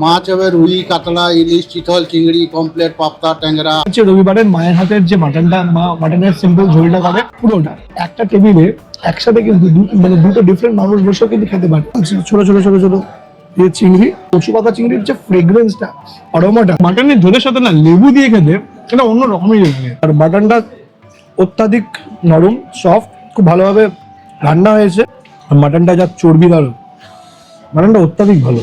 মাছ হবে রুই, কাতলা, ইলিশ, চিতল, চিংড়ি, কমপ্লেট, পাবদা, ট্যাংরা। রবিবারের মায়ের হাতের যে মাটনটা, মাটনের সিম্পল ঝোলটা করে পুরোটা একটা টেবিলে একসাথে কিন্তু দুটো ডিফারেন্ট মানুষ বসেও কিন্তু খেতে পারে। ছোট ছোট ছোট ছোট যে চিংড়ি, কচু পাতা চিংড়ির যে ফ্রেগ্রেন্সটা, অরোমাটা মাটনের ঝোলের সাথে না লেবু দিয়ে খেতে এটা অন্য রকমই লাগে। আর মাটনটা অত্যাধিক নরম, সফট, খুব ভালোভাবে রান্না হয়েছে। আর মাটনটা যা চর্বিদার, মাটনটা অত্যাধিক ভালো।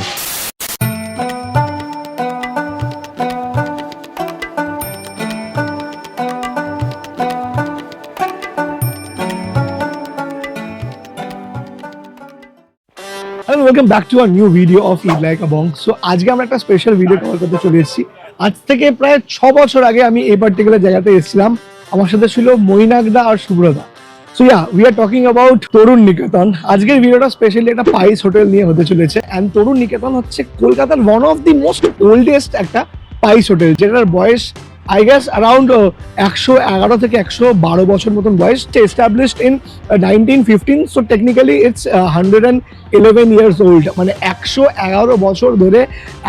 Welcome back to our new video of eat like a bong. So আজকে আমরা একটা স্পেশাল ভিডিও কভার করতে চলে এসেছি। আজ থেকে প্রায় 6 বছর আগে আমি এই পার্টিকুলার জায়গাতে এসেছিলাম। আমার সাথে ছিল মৈনাকদা আর শুভ্রদা। So we are talking about Tarun Niketan. আজকের ভিডিওটা স্পেশালি একটা পাইস হোটেল নিয়ে হতে চলেছে। অ্যান্ড তরুণ নিকেতন হচ্ছে কলকাতার one of the most oldest একটা পাইস হোটেল, যেটার বয়স I guess around 111 থেকে 112 বছর মতন বয়স। established in 1915, so technically it's 111 years old। মানে 111 বছর ধরে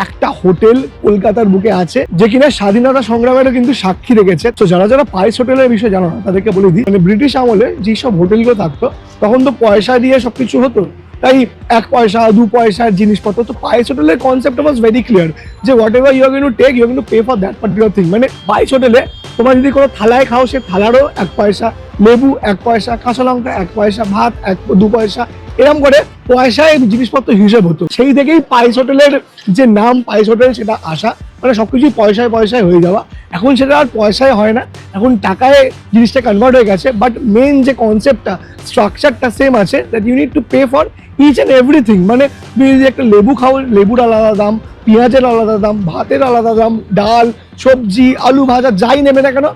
একটা হোটেল কলকাতার বুকে আছে, যে কিনা স্বাধীনতা সংগ্রামেরও কিন্তু সাক্ষী রেখেছে। তো যারা যারা পাইস হোটেলের বিষয়ে জানো না তাদেরকে বলে দিই, মানে ব্রিটিশ আমলে যেসব হোটেলগুলো থাকতো তখন তো পয়সা দিয়ে সবকিছু হতো, তাই 1 পয়সা 2 পয়সার জিনিসপত্র। তো পাইস হোটেলের কনসেপ্ট ওয়াজ ভেরি ক্লিয়ার যে whatever you are going to take, you are going to pay for that particular thing. মানে পাইস হোটেলে তোমরা যদি কোনো থালায় খাও, সে থালারও 1 পয়সা, লেবু 1 পয়সা, কাঁচা লঙ্কা 1 পয়সা, ভাত 2 পয়সা, এরকম করে পয়সায় জিনিসপত্র হিসেব হতো। সেই থেকেই পাইস হোটেলের যে নাম পাইস হোটেল সেটা আসা, মানে সবকিছুই পয়সায় পয়সায় হয়ে যাওয়া। এখন সেটা আর পয়সায় হয় না, এখন টাকায় জিনিসটা কনভার্ট হয়ে গেছে। বাট মেন যে কনসেপ্টটা, স্ট্রাকচারটা সেম আছে, that you need to pay for each and everything. মানে তুমি যদি একটা লেবু খাও, লেবুর আলাদা দাম, পেঁয়াজের আলাদা দাম, ভাতের আলাদা দাম, ডাল, সবজি, আলু ভাজা যাই নেবে না কেন,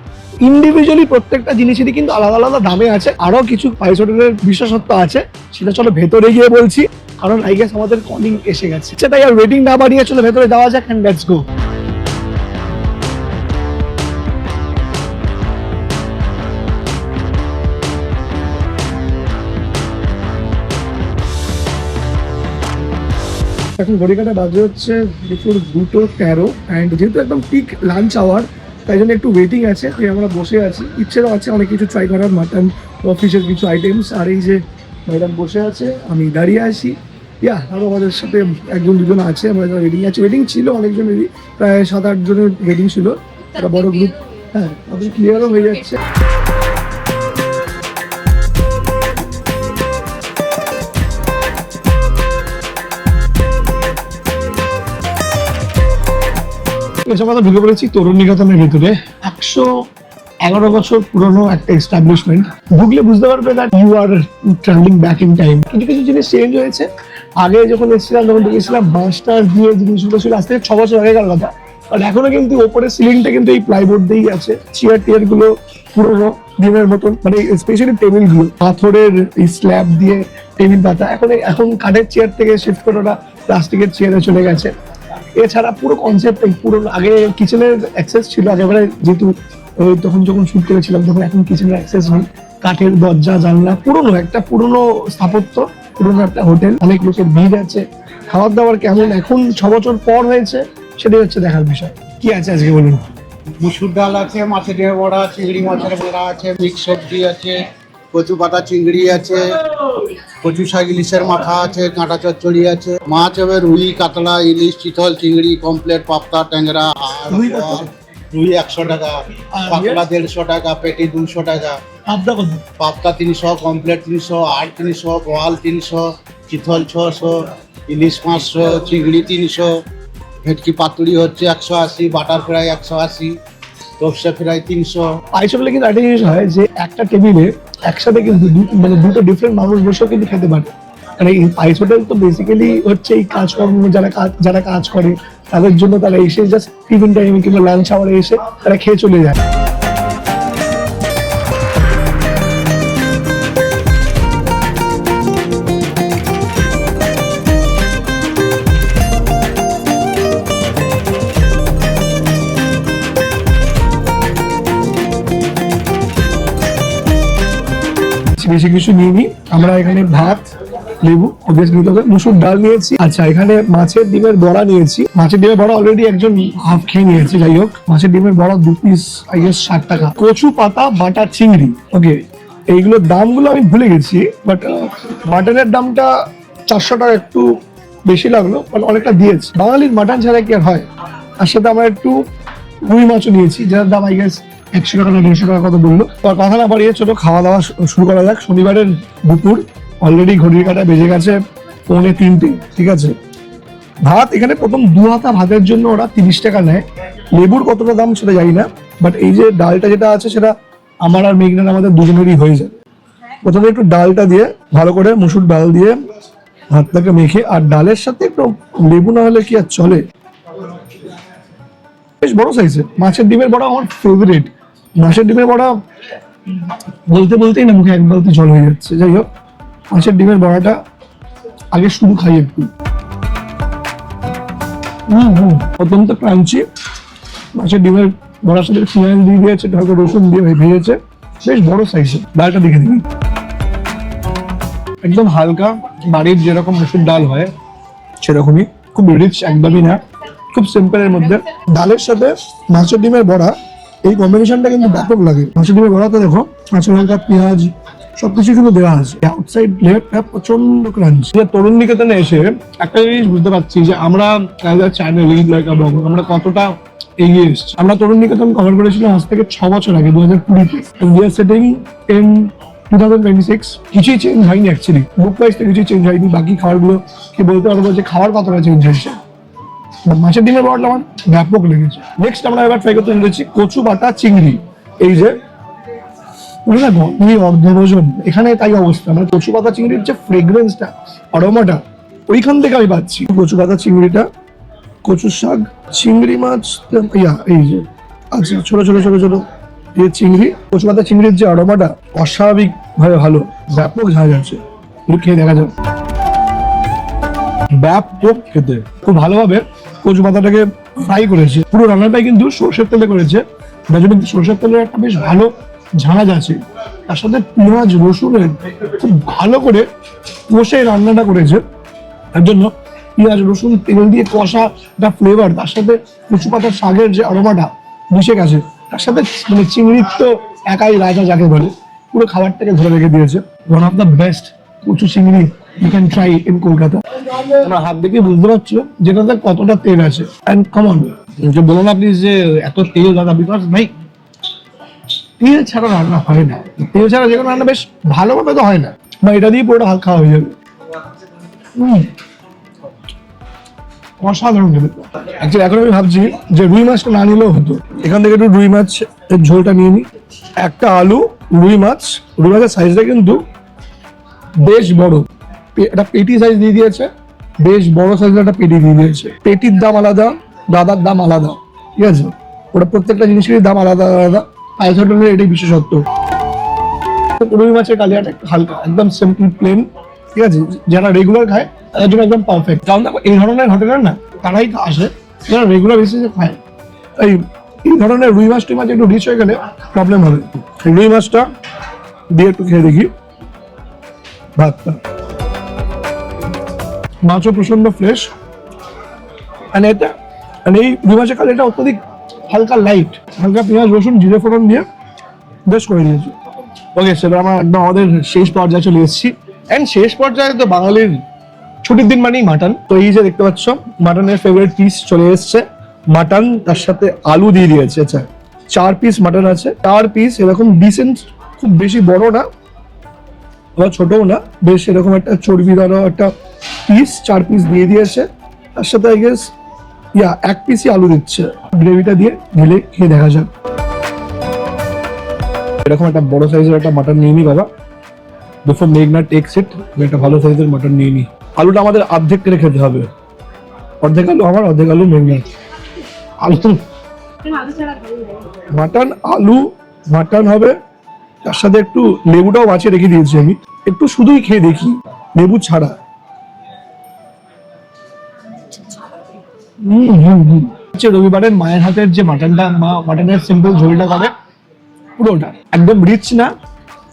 ইন্ডিভিজুয়ালি প্রত্যেকটা জিনিসেরই কিন্তু আলাদা আলাদা দামে আছে। আরো কিছু পাইস হোটেলের বিশেষত্ব আছে, সেটা চলো ভেতরে গিয়ে বলছি, কারণ আই গেস আমাদের কলিং এসে গেছে। তাই আর ওয়েটিং না বাড়িয়ে চলো ভেতরে যাওয়া যাক, এন্ড লেটস গো। এখন ঘড়িকাটা বাজে হচ্ছে দুপুর 2:13, অ্যান্ড যেহেতু একদম পিক লাঞ্চ আওয়ার, তাই জন্য একটু ওয়েটিং আছে। তাই আমরা বসে আছি, ইচ্ছেও আছে অনেক কিছু ট্রাই করার, মাটন, অফিসের কিছু আইটেমস। আর এই যে ম্যাডাম বসে আছে, আমি দাঁড়িয়ে আছি। আরও আমাদের সাথে 1-2 জন আছে, আমরা ওয়েটিং আছে। ওয়েটিং ছিল অনেকজনেরই, প্রায় 7-8 জনের ওয়েটিং ছিল, একটা বড় গ্রুপ। হ্যাঁ, আপনি ক্লিয়ারও হয়ে যাচ্ছে। আমরা ঢুকে পড়েছি তরুণ নিকেতনের ভিতরে। 111 বছর পুরনো একটা এস্টাবলিশমেন্ট। ঢুকলে বুঝতে পারবে that you are travelling back in time. কিছু কিছু জিনিস চেঞ্জ হয়েছে। আগে যখন এসেছিলাম তখন ঢুকেছিলাম বাঁশটার দিয়ে জিনিসগুলো ছিল, আজ থেকে 6 বছর আগেকার কথা। আর এখনো কিন্তু ওপরের সিলিংটা কিন্তু এই প্লাইবোর্ড দিয়েই আছে। চেয়ার টিয়ার গুলো পুরোনো দিনের মতন, মানে স্পেশালি টেবিল গুলো পাথরের স্ল্যাব দিয়ে টেবিল পাতা। এখন কাঠের চেয়ার থেকে শিফট করে ওরা প্লাস্টিকের চেয়ারে চলে গেছে। এছাড়া পুরো কনসেপ্ট পুরো, আগে কিচেনের অ্যাক্সেস ছিল একেবারে, যেহেতু তখন যখন শুট করেছিলাম তখন, এখন কিচেনের অ্যাক্সেস নেই। কাঠের দরজা জানলা, পুরনো স্থাপত্য, পুরনো একটা হোটেল, অনেক লোকের ভিড় আছে। খাবার দাবার কেমন এখন 6 বছর পর হয়েছে সেটাই হচ্ছে দেখার বিষয়। কি আছে আজকে বলুন? মুসুর ডাল আছে, মাছের ডিমের বড়া, চিংড়ি মাছের বড়া আছে, মিক্স সবজি আছে, কচু পাতা চিংড়ি আছে, কচু শাক ইলিশের মাথা আছে, কাঁটা চচ্চড়ি আছে। মাছ হবে রুই, কাতলা, ইলিশ, চিতল, চিংড়ি, কমপ্লেট, পাবদা, ট্যাংরা। আর রুই 100 টাকা, কাতলা 150 টাকা, পেটি 200 টাকা, পাবদা 300, কমপ্লেট 300, আর 300, বোয়াল 300, চিতল 600, ইলিশ 500, চিংড়ি 300, ভেটকি পাতুরি হচ্ছে 180, বাটার ফ্রাই 180, তোপসে ফ্রাই 300। পাইস হোটেলে কিন্তু একটা জিনিস হয় যে একটা টেবিলে একসাথে কিন্তু দুটো ডিফারেন্ট মানুষ বসেও কিন্তু খেতে পারে। মানে এই পাইস হোটেল তো বেসিক্যালি হচ্ছে এই কাজকর্ম, যারা কাজ করে তাদের জন্য, তারা এসে জাস্ট টিফিন টাইমে কিংবা লাঞ্চ আওয়ারে এসে তারা খেয়ে চলে যায়। বেশি কিছু নিইনি আমরা এখানে। ভাত, লেবু অবভিয়াসলি নিতে হবে, মুসুর ডাল নিয়েছি। আচ্ছা, এখানে মাছের ডিমের বড়া নিয়েছি। মাছের ডিমের বড়া অলরেডি একজন হাফ খেয়ে নিয়েছে। যাই হোক, মাছের ডিমের বড়া 2 পিস আই গেস 60 টাকা। কচু পাতা বাটা চিংড়ি, ওকে, এইগুলোর দামগুলো আমি ভুলে গেছি, বাট মাটনের দামটা 400 টাকা একটু বেশি লাগলো, বাট অনেকটা দিয়েছে। বাঙালির মাটন ছাড়া কি আর হয়। তার সাথে আমরা একটু রুই মাছও নিয়েছি, যার দাম আই গেস 100 টাকা না 150 টাকা কত বললো। তো আর কথা না বাড়িয়ে চলো খাওয়া দাওয়া শুরু করা যাক। শনিবারের দুপুর, অলরেডি ঘড়ির কাঁটা বেজে গেছে 2:45, ঠিক আছে। ভাত এখানে প্রথম 2 হাতা ভাতের জন্য ওরা 30 টাকা নেয়। লেবুর কতটা দাম সেটা জানি না, বাট এই যে ডালটা যেটা আছে সেটা আমার আর মেঘনার আমাদের দুজনেরই হয়ে যাবে। প্রথমে একটু ডালটা দিয়ে ভালো করে মুসুর ডাল দিয়ে ভাতটাকে মেখে, আর ডালের সাথে একটু লেবু না হলে কি আর চলে। বেশ বড় সাইজের মাছের ডিমের বড়া আমার ফেভারিট। মাছের ডিমের বড়া বলতে বলতেই না মুখে এক বালতি জল হয়ে যাচ্ছে। যাই হোক, মাছের ডিমের বড়াটা আগে শুরু খাই একটু। অত্যন্ত ক্রাঞ্চি। মাছের ডিমের বড়ার সাথে পেঁয়াজ দিয়ে দিয়েছে, ঢাকা রসুন দিয়ে ভেজেছে, বেশ বড় সাইজের। ডালটা দেখে দিবি, একদম হালকা বাড়ির যেরকম মুসুর ডাল হয় সেরকমই, খুব রিচ একদমই না, খুব সিম্পলের মধ্যে। ডালের সাথে মাছের ডিমের বড়া, এই কম্বিনেশনটা কিন্তু ব্যাপক লাগে। মাছের ডিমের বড়াতে দেখো কাঁচা লঙ্কা, পেঁয়াজ সবকিছু কিন্তু দেওয়া আছে। আউটসাইড লেয়ারটা প্রচন্ড ক্রাঞ্চ। তরুণ নিকেতনে এসে একটা জিনিস বুঝতে পারছি যে আমরা চ্যানেল আমরা কতটা এগিয়ে এসেছি। আমরা তরুণ নিকেতন কভার করেছিলাম আজ থেকে 6 বছর আগে, 2020-তে। We are sitting in 2026, কিছুই চেঞ্জ হয়নি অ্যাকচুয়ালি। বুক প্রাইসটা কিছুই চেঞ্জ হয়নি, বাকি খাবারগুলো কি বলতে পারবো যে খাওয়ার কতটা চেঞ্জ হয়েছে। মাছের ডিমের বড়াটা আমার ব্যাপক লেগেছে। নেক্সট আমরা এবার ট্রাই করতে চলেছি কচু বাটা চিংড়ি। এই যে অর্ধভোজন, এখানে তাই অবস্থা। মানে কচু পাতা চিংড়ির যে ফ্রেগ্রেন্সটা, অরোমাটা ওইখান থেকে আমি পাচ্ছি। কচু পাতা চিংড়িটা, কচুর শাক, চিংড়ি মাছ, এই যে আচ্ছা ছোট ছোট ছোট ছোট এই চিংড়ি। কচু পাতা চিংড়ির যে অরোমাটা অস্বাভাবিক ভাবে ভালো, ব্যাপক ঝাঁজ আছে। খেয়ে দেখা যাবে, ব্যাপক খেতে। খুব ভালোভাবে কচু পাতাটাকে ফ্রাই করেছে। পুরো রান্নাটাই কিন্তু সর্ষের তেলে করেছে, যার জন্য সর্ষের তেলের একটা বেশ ভালো ঝাঁজ আছে। তার সাথে পেঁয়াজ রসুনের খুব ভালো করে কষে রান্নাটা করেছে, তার জন্য পেঁয়াজ রসুন তেল দিয়ে কষা একটা ফ্লেভার, তার সাথে কচু পাতার শাকের যে অরোমাটা মিশে গেছে, তার সাথে মানে চিংড়ির তো একাই রাজা যাকে বলে, পুরো খাবারটাকে ধরে রেখে দিয়েছে। One of the best kochu chingri you can try in Kolkata. আমার হাত দেখে বুঝতে পারছো যেটাতে কতটা তেল আছে। এন্ড কাম অন, যে বলো না প্লিজ যে এত তেল দাদা, বিকজ ভাই তেল ছাড়া রান্না হয় না। তেল ছাড়া যে কোনো রান্না বেশ ভালোভাবে তো হয় না, বা এটা দিয়ে পুরোটা হাত খাওয়া হয়ে যাবে। অসাধারণ খেতে। অ্যাকচুয়ালি এখন আমি ভাবছি যে রুই মাছটা না নিলেও হতো। এখান থেকে একটু রুই মাছ এর ঝোলটা নিয়ে নিই। একটা আলু, রুই মাছের সাইজটা কিন্তু বেশ বড়, একটা পেটি সাইজ দিয়ে দিয়েছে, বেশ বড় সাইজের একটা পেটি দিয়ে দিয়েছে। পেটির দাম আলাদা, দাদার দাম আলাদা, ঠিক আছে। ওটা প্রত্যেকটা জিনিসেরই দাম আলাদা আলাদা। পাইস হোটেলের এটাই বিশেষত্ব। রুই মাছের কালিয়াটা একটু হালকা, একদম সিম্পল প্লেন, ঠিক আছে। যারা রেগুলার খায় তাদের জন্য একদম পারফেক্ট। কারণ দেখো এই ধরনের হোটেলের না তারাই আসে যারা রেগুলার বেসিসে খায়। এই ধরনের রুই মাছ একটু রিচ হয়ে গেলে প্রবলেম হবে। রুই মাছটা দিয়ে একটু খেয়ে দেখি ভাতটা। মাছও প্রচন্ড ফ্রেশ। এই রুই মাছের কালিয়াটা অত্যধিক হালকা লাইট, হালকা পেঁয়াজ রসুন জিরে ফোড়ন দিয়ে বেশ করে দিয়েছি। ওকে, সেটা আমরা একদম আমাদের শেষ পর্যায়ে চলে এসেছি। এন্ড শেষ পর্যায়ে তো বাঙালির ছুটির দিন মানেই মাটন। তো এই যে দেখতে পাচ্ছ মাটনের ফেভারিট পিস চলে এসছে। মাটন, তার সাথে আলু দিয়ে দিয়েছে। আচ্ছা, 4 পিস মাটন আছে। 4 পিস এরকম ডিসেন্ট, খুব বেশি বড় না বা ছোটও না, বেশ এরকম একটা চর্বিদার একটা পিস 4 পিস দিয়ে দিয়েছে। তার সাথে আই গেস 1 পিসই আলু দিচ্ছে। গ্রেভিটা দিয়ে ঢেলে খেয়ে দেখা যাক। এরকম একটা বড় সাইজের একটা মাটন নিয়ে নি বাবা, বিফোর মেঘনা টেকস ইট। একটা ভালো সাইজের মাটন নিয়ে নি। আলুটা আমাদের অর্ধেক করে খেতে হবে, অর্ধেক আলু আমার, অর্ধেক আলু মেঘনা। আলু মাটন হবে, তার সাথে একটু লেবুটাও বাঁচিয়ে রেখে দিয়েছি আমি, একটু শুধুই খেয়ে দেখি লেবু ছাড়া। রবিবারের মায়ের হাতের যে মাটনটা, মা মাটনের সিম্পল ঝোলটা করে পুরোটা, একদম রিচ না,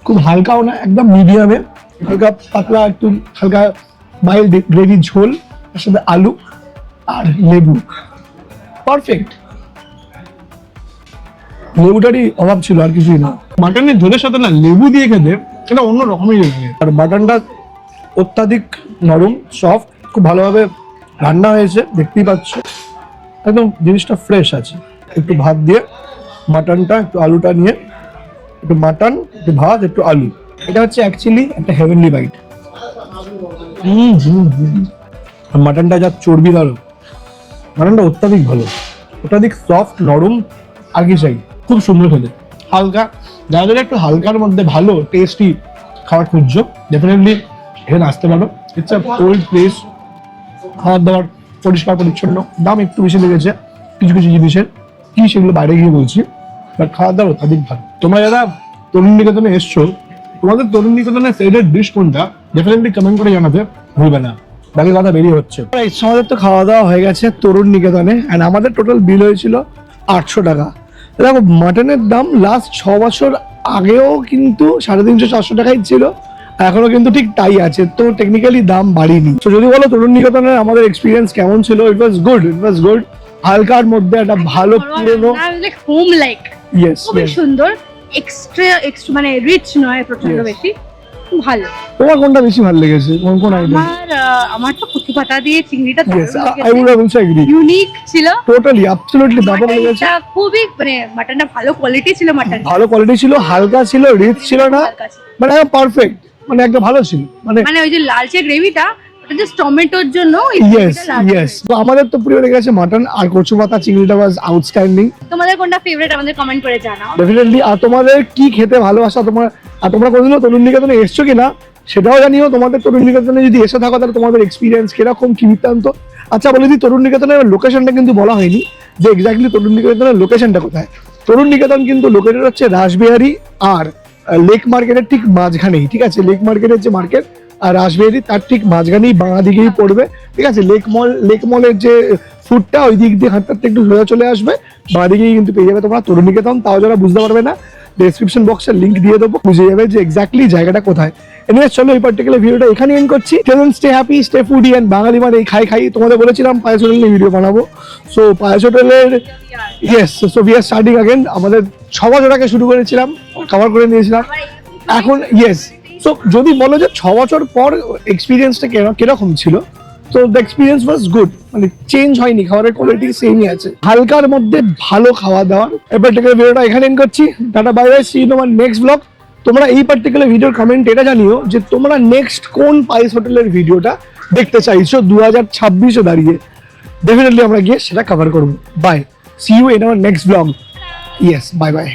খুব হালকাও না, একদম মিডিয়ামে। হালকা পাতলা একটু হালকা মাইল্ড গ্রেভি ঝোল, তার সাথে আলু আর লেবু, পারফেক্ট। লেবুটারই অভাব ছিল, আর কিছুই না। মাটনের ঝোলের সাথে না লেবু দিয়ে খেতে এটা অন্য রকমই লাগে। আর মাটনটা অত্যাধিক নরম, সফট, খুব ভালোভাবে রান্না হয়েছে, দেখতেই পাচ্ছ। একদম জিনিসটা ফ্রেশ আছে। একটু ভাত দিয়ে মাটনটা, একটু আলুটা নিয়ে, একটু মাটন, একটু ভাত, একটু আলু, এটা হচ্ছে অ্যাকচুয়ালি একটা হেভেনলি বাইট। মাটনটা যা চর্বি ধরো, মাটনটা অত্যাধিক ভালো, অত্যাধিক সফট, নরম, আর কি চাই। খুব সুন্দর খেতে, হালকা। যাদের একটু হালকার মধ্যে ভালো টেস্টি খাবার খুঁজছো, ডেফিনেটলি এখানে আসতে পারো। ইটস আ ওল্ড প্লেস, খাবার দাবার পরিষ্কার পরিচ্ছন্ন, দাম একটু বেশি লেগেছে কিছু কিছু জিনিসের, কি সেগুলো বাইরে গিয়ে বলছি, বাট খাবার দাবার অত্যাধিক ভালো। তোমরা যারা তরুণ নিকেতনে এসছো, তোমাদের তরুণ নিকেতনের ফেভারিট ডিশ কোনটা, ডেফিনেটলি কমেন্ট করে জানাতে ভুলবে না। বাকি কথা বেরিয়ে হচ্ছে। আমাদের তো খাওয়া দাওয়া হয়ে গেছে তরুণ নিকেতনে, অ্যান্ড আমাদের টোটাল বিল হয়েছিল 800 টাকা। দেখো মাটনের দাম লাস্ট 6 বছর আগেও কিন্তু 350-400 টাকাই ছিল, এখনো কিন্তু ঠিক তাই আছে, তো টেকনিক্যালি দাম বাড়িনি। তো যদি বলো তরুণ নিকেতনের আমাদের এক্সপিরিয়েন্স কেমন ছিল, ইট ওয়াজ গুড। হালকার মধ্যে একটা ভালো পুরনো হোম লাইক, ইয়েস খুবই সুন্দর, এক্সট্রা মানে রিচ নয় প্রচন্ড Yes. বেশি, ভালো। তোমার কোনটা বেশি ভালো লেগেছে, কোন আইটেম? আমার তো কচু পাতা দিয়ে চিংড়িটা yes, I would also agree, unique ছিল, টোটালি অ্যাবসলিউটলি ব্যাপক লেগেছে। মাটনটা খুবই মানে মাটনটা ভালো কোয়ালিটি ছিল, মাটন ভালো কোয়ালিটি ছিল, হালকা ছিল, রিচ ছিল না, মানে পারফেক্ট, মানে একটা ভালো ছিল, মানে মানে ওই যে লালচে গ্রেভিটা ওটা জাস্ট টমেটোর জন্য ইয়েস। তো আমাদের তো প্রিয় লেগেছে মাটন, আর কচু পাতা চিংড়িটা ওয়াজ আউটস্ট্যান্ডিং। তোমাদের কোনটা ফেভারিট আমাদের কমেন্ট করে জানাও। ডেফিনেটলি। আর তোমাদের কি খেতে ভালোবাসা, তোমরা কোনোদিনও তরুণ নিকেতনে এসছো কিনা সেটাও জানিও। তোমাদের তরুণ নিকেতনে যদি এসে থাকো তাহলে তোমাদের এক্সপিরিয়েন্স কিরকম, কি বৃত্তান্ত। আচ্ছা বলে দিই, তরুণ নিকেতনের লোকেশনটা কিন্তু বলা হয়নি, যে এক্স্যাক্টলি তরুণ নিকেতনের লোকেশনটা কোথায়। তরুণ নিকেতন কিন্তু লোকেটেড হচ্ছে রাসবিহারী আর লেক মার্কেটের ঠিক মাঝখানেই, ঠিক আছে? লেক মার্কেটের যে মার্কেট আর রাসবিহারী তার ঠিক মাঝখানেই বাঁ দিকেই পড়বে, ঠিক আছে? লেক মলের যে ফুডটা ওই দিক দিয়ে হাঁটতে হাঁটতে একটু সোজা চলে আসবে, বাঁ দিকেই কিন্তু পেয়ে যাবে তোমরা তরুণ নিকেতন। তাও যারা বুঝতে পারবে না, ডেসক্রিপশন বক্সে লিংক দিয়ে দেবো, বুঝে যাবে যে এক্স্যাক্টলি জায়গাটা কোথায়। এনিওয়েজ চলো এই পার্টিকুলার ভিডিওটা এখানে এন্ড করছি। Stay happy, stay foodie and Bengali মানে খাই। তোমাদের বলেছিলাম পায়েস হোটেল নিয়ে ভিডিও বানাবো, সো পায়েস হোটেলের yes, so we are starting again. আমাদের 6 বছর আগে শুরু করেছিলাম, কভার করে নিয়েছিলাম, এখন ইয়েস। সো যদি বলো যে 6 বছর পর এক্সপিরিয়েন্সটা কিরকম ছিল, তো দ্য এক্সপিরিয়েন্স ওয়াজ গুড, মানে চেঞ্জ হয়নি, খাবারের কোয়ালিটি সেমই আছে, হালকার মধ্যে ভালো খাওয়া দাওয়ার। এই পার্টিকুলার ভিডিওটা এখানে এন্ড করছি। Tata bye bye, see you in next vlog. তোমরা এই পার্টিকুলার ভিডিওর কমেন্ট এটা জানিও যে তোমরা নেক্সট কোন পাইস হোটেলের ভিডিওটা দেখতে চাইছো 2026-এ দাঁড়িয়ে। ডেফিনেটলি আমরা গিয়ে সেটা কভার করবো। Bye, see you in our next vlog. Yes, bye by.